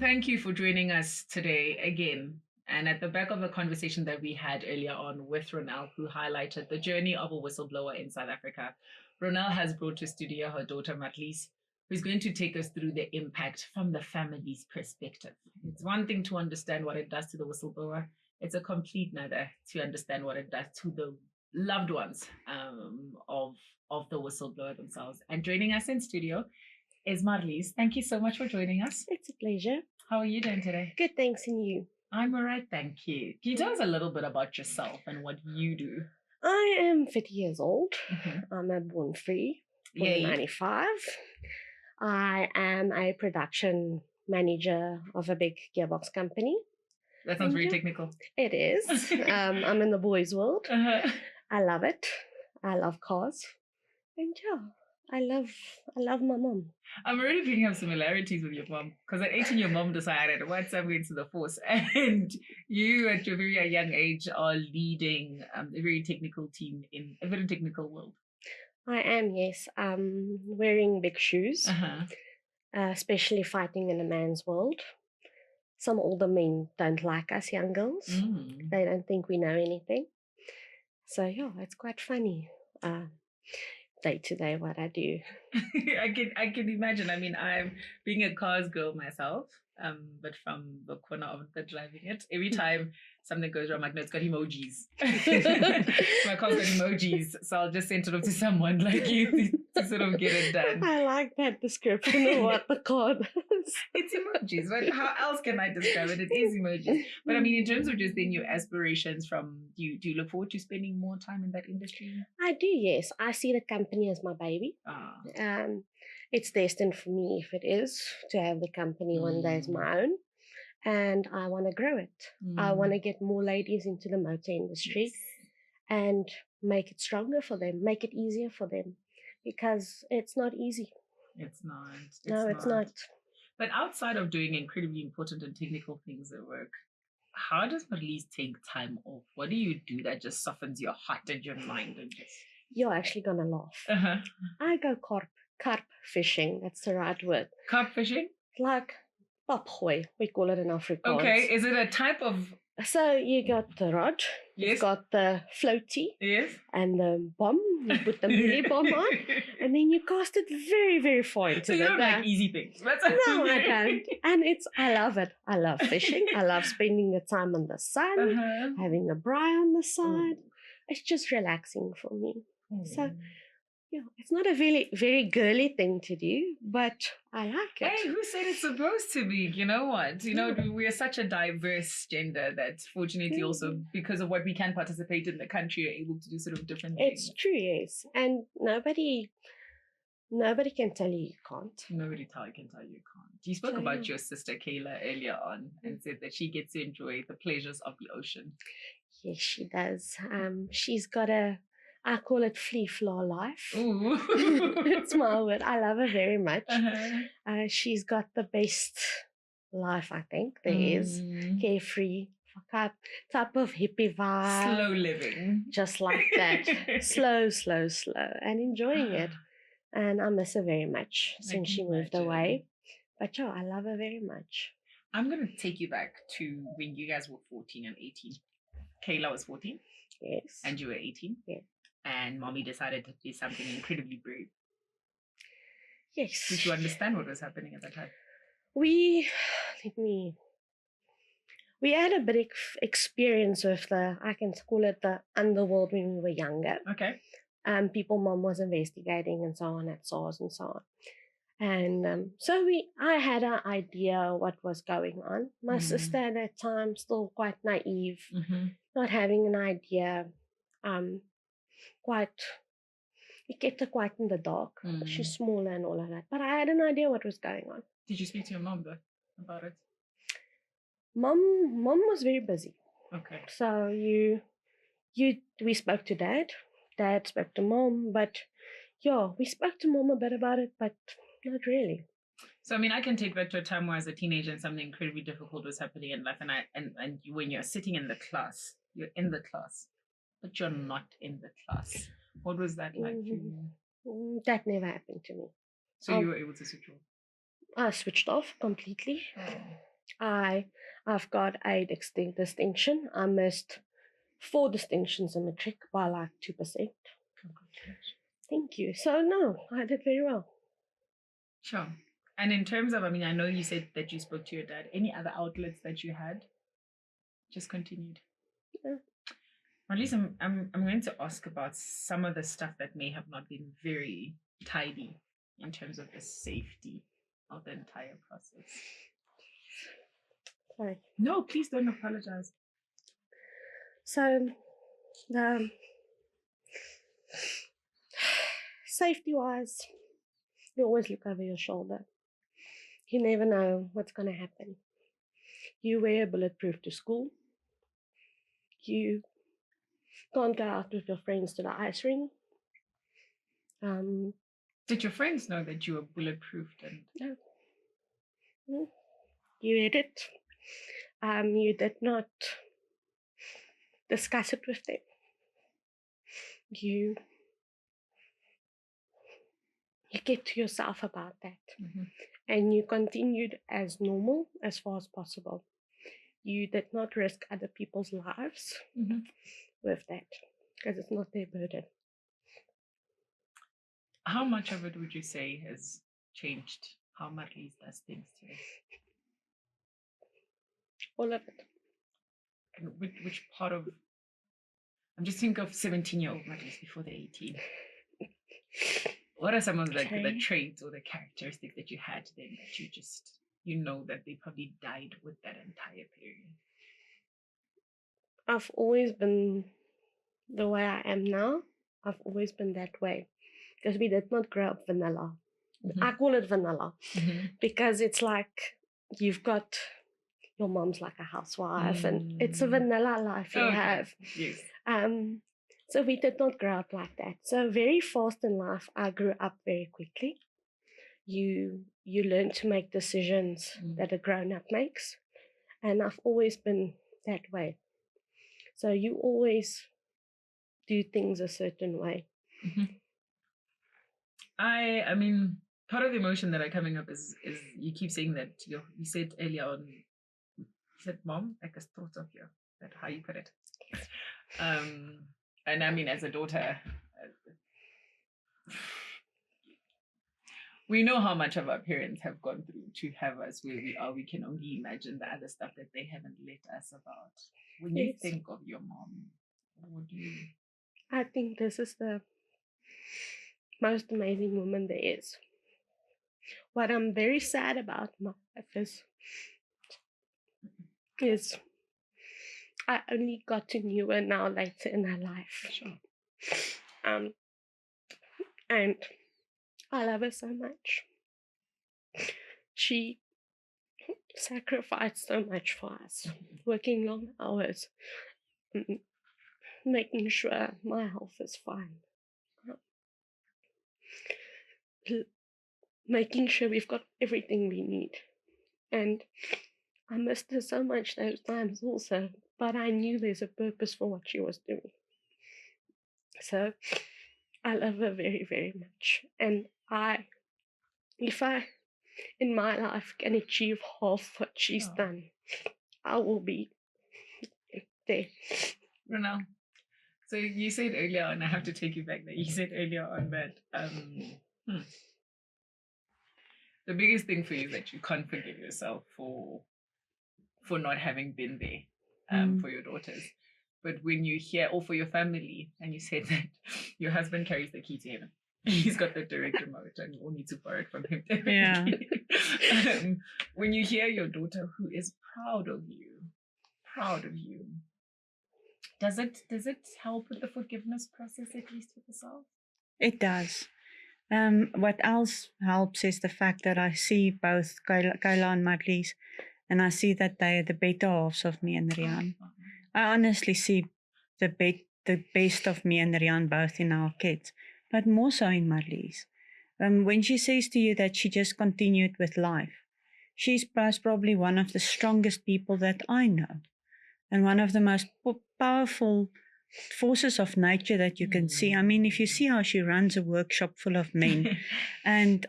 thank you for joining us today again. And at the back of the conversation that we had earlier on with Ronèl, who highlighted the journey of a whistleblower in South Africa, Ronèl has brought to studio her daughter Marlize, who's going to take us through the impact from the family's perspective. It's one thing to understand what it does to the whistleblower. It's a complete another to understand what it does to the loved ones of the whistleblower themselves. And joining us in studio is Marlize. Thank you so much for joining us. It's a pleasure. How are you doing today? Good, thanks, and you? I'm all right, thank you. Can you tell us a little bit about yourself and what you do? I am 50 years old. I'm a born free, born in 95. I am a production manager of a big gearbox company. That sounds very technical. It is. I'm in the boys' world. I love it. I love cars. And yeah, I love my mom. I'm already picking up similarities with your mom, because at 18 your mom decided, once I'm going to the force, and you at your very young age are leading a very technical team in a very technical world. I am, yes. Wearing big shoes, especially fighting in a man's world. Some older men don't like us young girls. They don't think we know anything. So yeah, it's quite funny. Day to day what I do. I can imagine. I mean, I'm being a cars girl myself, but from the corner of the driving it. Every time something goes wrong, I'm like, no, it's got emojis. My car's got emojis, so I'll just send it off to someone like you to sort of get it done. I like that description of what the car does. It's emojis, but how else can I describe it? It is emojis. But I mean, in terms of just then your aspirations do you look forward to spending more time in that industry? I do, yes. I see the company as my baby. It's destined for me, if it is, to have the company one day as my own. And I want to grow it. I want to get more ladies into the motor industry and make it stronger for them, make it easier for them, because it's not easy. It's not. It's not. But outside of doing incredibly important and technical things at work, how does Marlize take time off? What do you do that just softens your heart and your mind? And just... You're actually going to laugh. I go carp fishing. That's the right word. Carp fishing? Like popgooi, we call it in Afrikaans. Okay, is it a type of... So you got the rod, you've got the floaty, and the bomb, you put the melee bomb on, and then you cast it very, very far into the... So you don't like easy things? No, I don't. And I love it. I love fishing. I love spending the time on the sun, having a braai on the side. It's just relaxing for me. So... yeah, it's not a very, very girly thing to do, but I like it. Hey, who said it's supposed to be? You know what? You know, we are such a diverse gender that fortunately also, because of what we can participate in the country, are able to do sort of different things. It's true, yes. And nobody can tell you you can't. Nobody can tell you can't. You spoke about your sister Kayla earlier on and said that she gets to enjoy the pleasures of the ocean. Yes, she does. She's got I call it flea-flaw life. Ooh. It's my word. I love her very much. She's got the best life, I think. There is carefree, type of hippie vibe. Slow living. Just like that. Slow, and enjoying it. And I miss her very much since she moved away. But yeah, I love her very much. I'm going to take you back to when you guys were 14 and 18. Kayla was 14. Yes. And you were 18. Yes. And mommy decided to do something incredibly brave. Yes. Did you understand what was happening at that time? We had a bit of experience with I can call it the underworld when we were younger. Okay. Mom was investigating and so on at SARS and so on. And so I had an idea what was going on. My sister at that time, still quite naive, not having an idea, it kept her quite in the dark. She's smaller and all of that. But I had an idea what was going on. Did you speak to your mom though about it? Mom was very busy. Okay. So we spoke to Dad. Dad spoke to Mom, but yeah, we spoke to Mom a bit about it, but not really. So I mean, I can take back to a time where as a teenager and something incredibly difficult was happening in life, and when you're sitting in the class, you're in the class, but you're not in the class. What was that like for you? That never happened to me. So you were able to switch off? I switched off completely. I've got a distinction. I missed 4 distinctions in matric by like 2%. Congratulations. Thank you. So no, I did very well. Sure. And in terms of, I mean, I know you said that you spoke to your dad. Any other outlets that you had? Just continued. Yeah. Marlize, I'm going to ask about some of the stuff that may have not been very tidy in terms of the safety of the entire process. Sorry. No, please don't apologize. So, safety-wise, you always look over your shoulder. You never know what's going to happen. You wear bulletproof to school. You can't go out with your friends to the ice rink. Did your friends know that you were bulletproofed? No. You read it. You did not discuss it with them. You kept to yourself about that. Mm-hmm. And you continued as normal as far as possible. You did not risk other people's lives with that, because it's not their burden. How much of it would you say has changed how Marlize does things today? All of it. And which part of... I'm just thinking of 17-year-old Marlize before they're 18. What are some of the traits or the characteristics that you had then that you just, you know, that they probably died with that entire period? I've always been the way I am now. I've always been that way, because we did not grow up vanilla. I call it vanilla because it's like you've got your mom's like a housewife and it's a vanilla life you have. Yes. So we did not grow up like that. So very fast in life, I grew up very quickly. You learn to make decisions that a grown-up makes. And I've always been that way. So you always do things a certain way. I mean, part of the emotion that are coming up is you keep saying that you said earlier on, you said mom, like a thought of you, that how you put it. And I mean, as a daughter, we know how much of our parents have gone through to have us where we are. We can only imagine the other stuff that they haven't let us about. When you think of your mom, what would you... I think this is the most amazing woman there is. What I'm very sad about my life is I only got to know her now later in her life. Sure. And I love her so much. She sacrificed so much for us, working long hours, making sure my health is fine, making sure we've got everything we need. And I missed her so much those times also, but I knew there's a purpose for what she was doing. So I love her very, very much. And if I, in my life, can achieve half what she's done, I will be there. Ronèl, so you said earlier on, I have to take you back there, you said earlier on that the biggest thing for you is that you can't forgive yourself for not having been there for your daughters. But when you hear, or for your family, and you said that your husband carries the key to heaven, he's got the direct remote and we'll need to borrow it from him. Yeah. When you hear your daughter who is proud of you, does it help with the forgiveness process, at least with yourself? It does. What else helps is the fact that I see both Kayla and Marlize, and I see that they are the better halves of me and Rian. I honestly see the best of me and Rian both in our kids, but more so in Marlize. When she says to you that she just continued with life, she's probably one of the strongest people that I know, and one of the most powerful forces of nature that you can see. I mean, if you see how she runs a workshop full of men and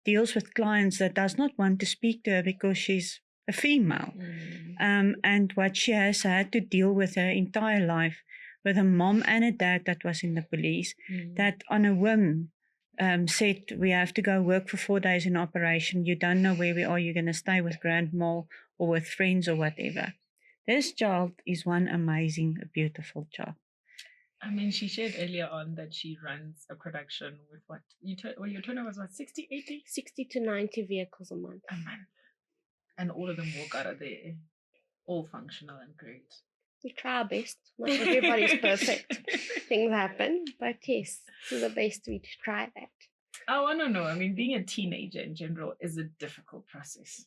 deals with clients that does not want to speak to her because she's a female. And what she has had to deal with her entire life, with a mom and a dad that was in the police, that on a whim said, we have to go work for 4 days in operation. You don't know where we are. You're going to stay with grandma or with friends or whatever. This child is one amazing, beautiful child. I mean, she shared earlier on that she runs a production with what? Your turnover was what, 60, 80? 60 to 90 vehicles a month. A month. And all of them walk out of there, all functional and great. We try our best. Not everybody's perfect. Things happen, but yes, to the best we try that. I want to know. I mean, being a teenager in general is a difficult process.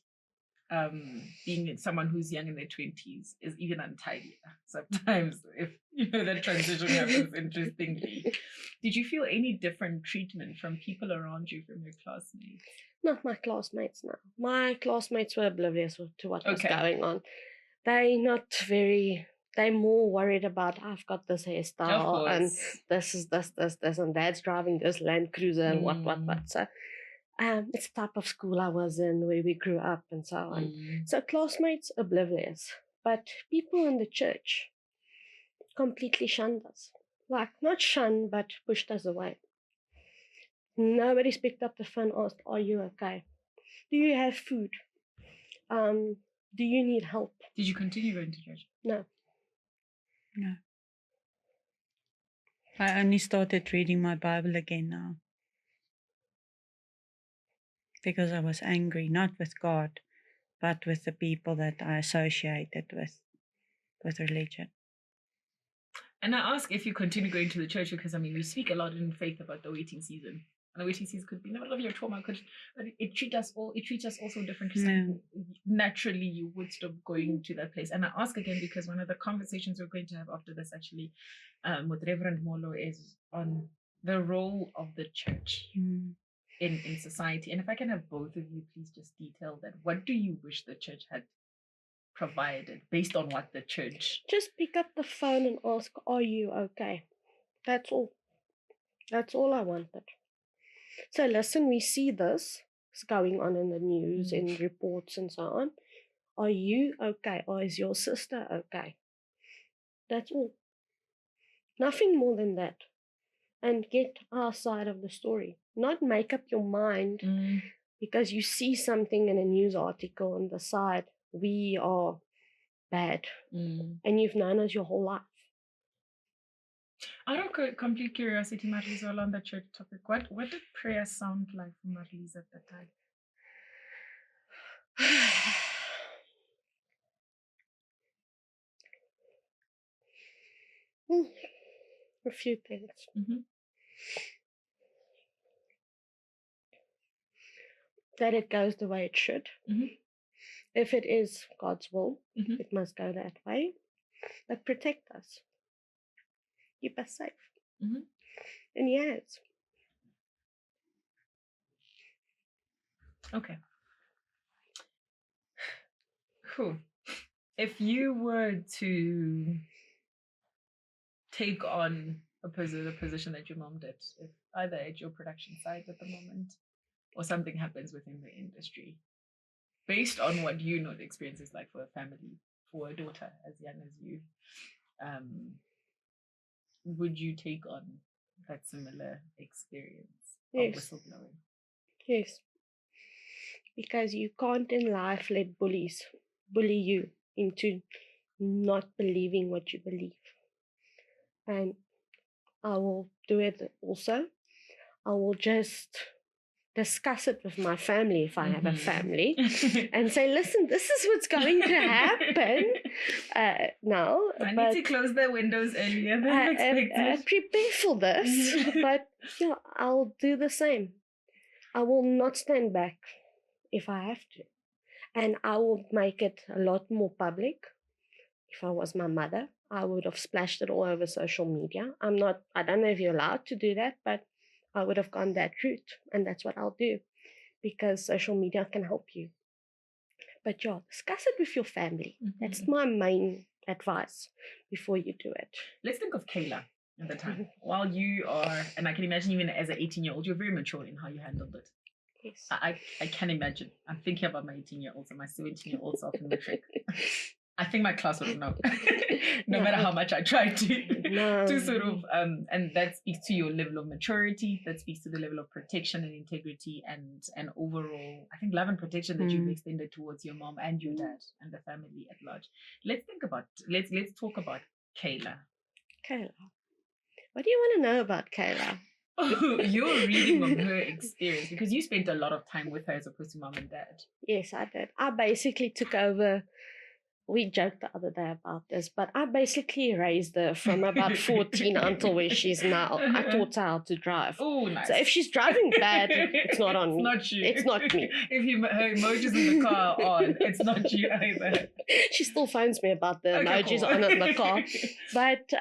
Being someone who's young in their 20s is even untidy sometimes, if that transition happens. Interestingly, did you feel any different treatment from people around you, from your classmates? Not my classmates, no. My classmates were oblivious to what was going on. They're more worried about, I've got this hairstyle and this is this, and dad's driving this Land Cruiser and what. So it's the type of school I was in, where we grew up and so on. So classmates, oblivious. But people in the church completely shunned us. Like, not shunned, but pushed us away. Nobody's picked up the phone, asked, are you okay? Do you have food? Do you need help? Did you continue going to church? No. I only started reading my Bible again now. Because I was angry, not with God, but with the people that I associated with religion. And I ask if you continue going to the church because, I mean, we speak a lot in faith about the waiting season. And the waiting season could be in the middle of your trauma, but it treats us all so differently. So naturally, you would stop going to that place. And I ask again because one of the conversations we're going to have after this, actually, with Reverend Molo, is on the role of the church in society. And if I can have both of you please just detail that. What do you wish the church had provided based on what the church... Just pick up the phone and ask, are you okay? That's all. That's all I wanted. So listen, we see this is going on in the news, in reports and so on. Are you okay? Or is your sister okay? That's all. Nothing more than that. And get our side of the story. Not make up your mind because you see something in a news article on the side, we are bad. And you've known us your whole life. Out of complete curiosity, Marlize, while on the church topic, what did prayer sound like for Marlize at that time? A few things. That it goes the way it should. If it is God's will, it must go that way. But protect us. Keep us safe. And yes. Okay. Cool. If you were to take on the position that your mom did, if either at your production side at the moment or something happens within the industry, based on what you know the experience is like for a family, for a daughter as young as you, would you take on that similar experience of whistleblowing? Yes. Because you can't in life let bullies bully you into not believing what you believe. And I will do it also. I will just discuss it with my family if I have a family and say, listen, this is what's going to happen now. I need to close the windows earlier than expected. Prepare for this, but I'll do the same. I will not stand back if I have to. And I will make it a lot more public. If I was my mother, I would have splashed it all over social media. I don't know if you're allowed to do that, but I would have gone that route. And that's what I'll do because social media can help you. But discuss it with your family. That's my main advice before you do it. Let's think of Kayla at the time. While you are, and I can imagine even as an 18-year-old, you're very mature in how you handled it. Yes. I can imagine. I'm thinking about my 18-year-olds and my 17-year-old self in matric. I think my class would know, no matter how much I tried to sort of, and that speaks to your level of maturity, that speaks to the level of protection and integrity and overall, I think, love and protection that you've extended towards your mom and your dad and the family at large. Let's talk about Kayla. Kayla. What do you want to know about Kayla? You're reading of her experience because you spent a lot of time with her as opposed to mom and dad. Yes, I did. I basically took over. We joked the other day about this, but I basically raised her from about 14 until where she's now. I taught her how to drive. Oh, nice. So if she's driving bad, it's not on me. It's not you. It's not me. If her emojis in the car are on, it's not you either. She still phones me about the emojis on in the car. But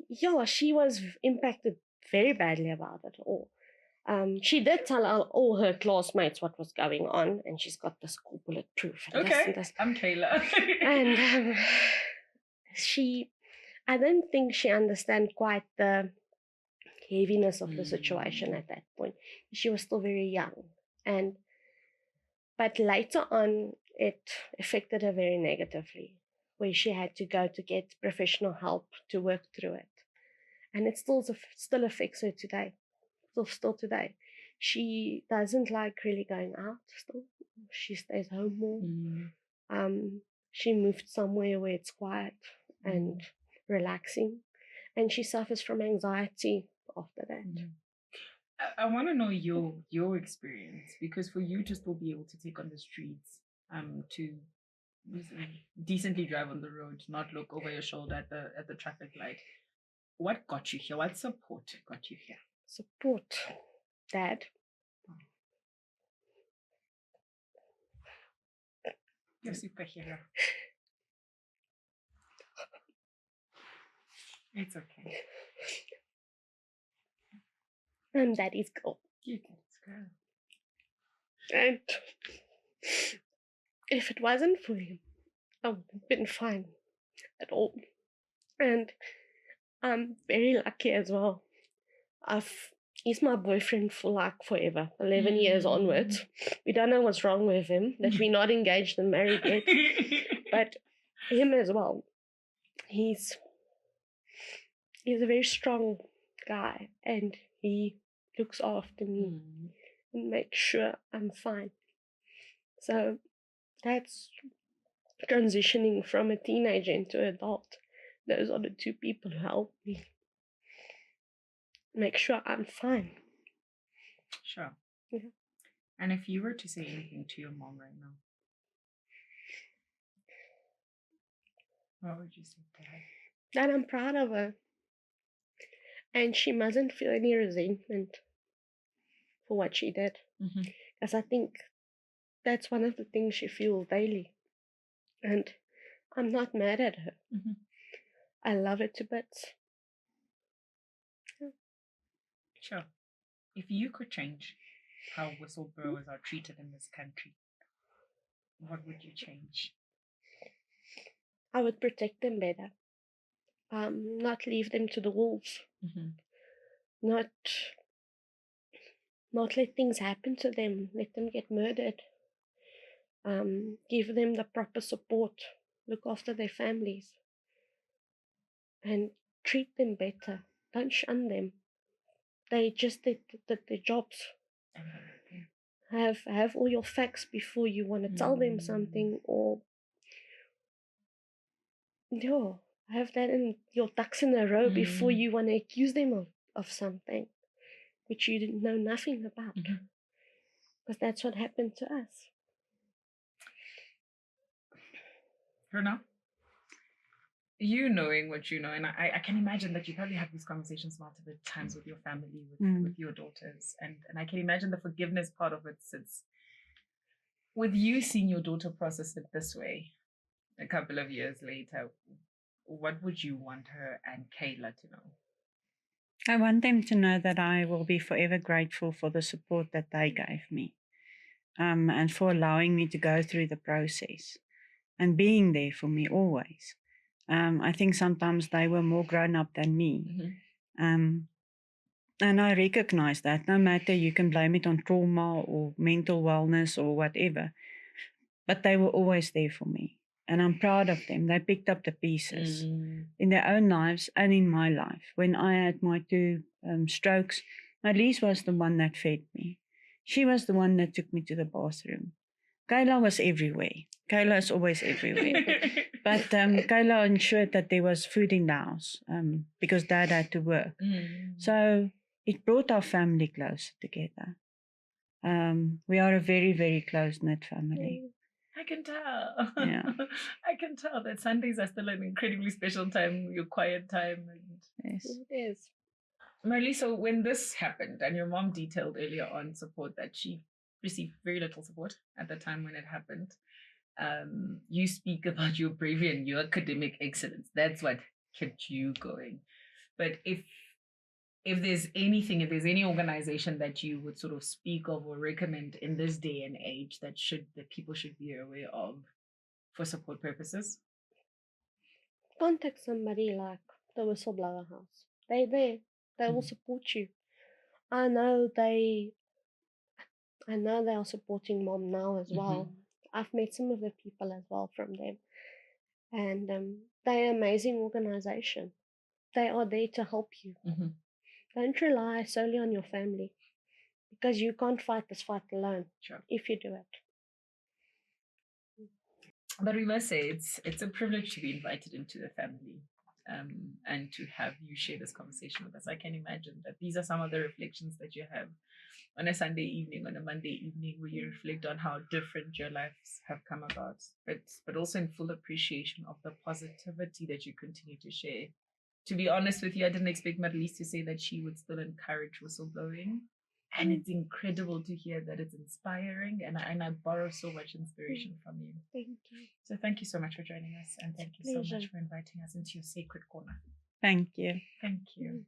yeah, she was impacted very badly about it all. She did tell all her classmates what was going on, and she's got the school bulletproof. And okay, this. I'm Kayla. And I don't think she understand quite the heaviness of the situation at that point. She was still very young, but later on, it affected her very negatively, where she had to go to get professional help to work through it, and it still affects her today. Still today, she doesn't like really going out. Still, she stays home more. She moved somewhere where it's quiet and relaxing, and she suffers from anxiety after that. I want to know your experience, because for you to still be able to take on the streets, to decently drive on the road, not look over your shoulder at the traffic light, what got you here? What support got you here? Support, Dad. You're superhero. It's okay. I'm Daddy's girl. You're Daddy's girl. And if it wasn't for him, I would have been fine at all. And I'm very lucky as well. He's my boyfriend for like forever, 11 years onwards. We don't know what's wrong with him, that we're not engaged and married yet. But him as well. He's a very strong guy, and he looks after me and makes sure I'm fine. So that's transitioning from a teenager into an adult. Those are the two people who help me make sure I'm fine. Sure. Yeah. And if you were to say anything to your mom right now, what would you say to her? That I'm proud of her. And she mustn't feel any resentment for what she did. Because I think that's one of the things she feels daily. And I'm not mad at her. I love her to bits. Sure. If you could change how whistleblowers are treated in this country, what would you change? I would protect them better. Not leave them to the wolves. Not let things happen to them. Let them get murdered. Give them the proper support. Look after their families. And treat them better. Don't shun them. They just did their jobs. Have all your facts before you want to tell them something, or have that in your ducks in a row before you want to accuse them of something which you didn't know nothing about. Because that's what happened to us. Ronèl, you knowing what you know, and I can imagine that you probably have these conversations multiple times with your family, with your daughters, and I can imagine the forgiveness part of it sits with you seeing your daughter process it this way a couple of years later. What would you want her and Kayla to know? I want them to know that I will be forever grateful for the support that they gave me, and for allowing me to go through the process and being there for me always. I think sometimes they were more grown up than me. And I recognize that no matter you can blame it on trauma or mental wellness or whatever, but they were always there for me. And I'm proud of them. They picked up the pieces in their own lives and in my life. When I had my 2 strokes, Marlize was the one that fed me. She was the one that took me to the bathroom. Kayla was everywhere. Kayla is always everywhere. But Kayla ensured that there was food in the house because Dad had to work. So it brought our family closer together. We are a very, very close-knit family. I can tell. Yeah. I can tell that Sundays are still an incredibly special time, your quiet time. Yes. It is. Marlize, so when this happened, and your mom detailed earlier on support that she received very little support at the time when it happened, you speak about your bravery and your academic excellence. That's what kept you going. But if there's any organization that you would sort of speak of or recommend in this day and age that people should be aware of for support purposes? Contact somebody like the Whistleblower House. They're there. They will support you. I know they are supporting Mom now as well. I've met some of the people as well from them. And they're an amazing organization. They are there to help you. Don't rely solely on your family, because you can't fight this fight alone. Sure. If you do it. But we must say it's a privilege to be invited into the family and to have you share this conversation with us. I can imagine that these are some of the reflections that you have on a Sunday evening, on a Monday evening, where you reflect on how different your lives have come about, but also in full appreciation of the positivity that you continue to share. To be honest with you, I didn't expect Marlize to say that she would still encourage whistleblowing. And it's incredible to hear that it's inspiring, and I borrow so much inspiration from you. Thank you. So thank you so much for joining us, and thank you so much for inviting us into your sacred corner. Thank you. Thank you.